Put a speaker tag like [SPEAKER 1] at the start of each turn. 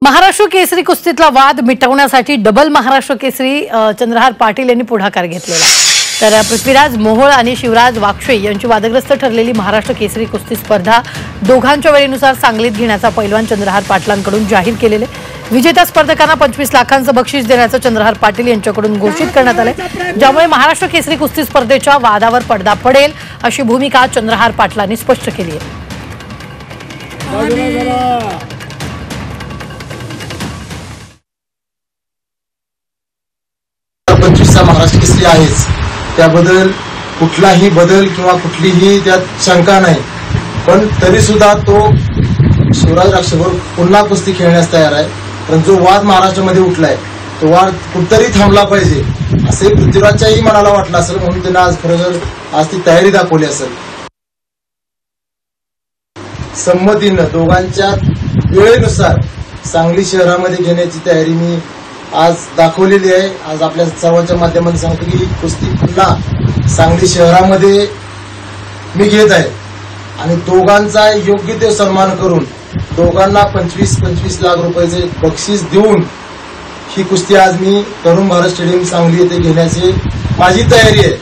[SPEAKER 1] महाराष्ट्र केसरी कुस्तीतला वाद मिटवण्यासाठी डबल महाराष्ट्र केसरी चंद्रहार पाटील यांनी पुढाकार घेतलेला। तर पृथ्वीराज मोहोळ आणि शिवराज वाक्षे यांची वादग्रस्त ठरलेली महाराष्ट्र केसरी कुस्ती स्पर्धा दोघांच्या वेळेनुसार सांगलीत घेण्याचा पैलवान चंद्रहार पाटलांकडून जाहीर केलेले। विजेत्या स्पर्धकांना 25 लाखांचं बक्षीस देण्याचं चंद्रहार पाटील यांच्याकडून घोषित करण्यात आले, ज्यामुळे महाराष्ट्र केसरी कुस्ती स्पर्धेच्या वादावर पडदा पडेल अशी भूमिका चंद्रहार पाटलांनी स्पष्ट केली आहे।
[SPEAKER 2] महाराष्ट्र केसरी आहेच, त्याबद्दल कुठलाही बदल किंवा कुठलीही त्यात शंका नाही। पण तरी सुद्धा तो शिवराज वाक्षेवर पुन्हा कुस्ती खेळण्यास तयार आहे। पण जो वाद महाराष्ट्रामध्ये उठलाय तो वाद कुठतरी थांबला पाहिजे असे पृथ्वीराजच्याही मनाला वाटलं असेल, म्हणून त्यांना आज खरोखर आज ती तयारी दाखवली असेल। संमतीनं दोघांच्या वेळेनुसार सांगली शहरामध्ये घेण्याची तयारी मी आज दाखवलेली आहे। आज आपल्या सर्वांच्या माध्यमातून सांगतो की कुस्ती पुन्हा सांगली शहरामध्ये मी घेत आहे आणि दोघांचा योग्य ते सन्मान करून दोघांना 25-25 लाख रुपयाचे बक्षीस देऊन ही कुस्ती आज मी तरुण भारत स्टेडियम सांगली येथे घेण्याची माझी तयारी आहे।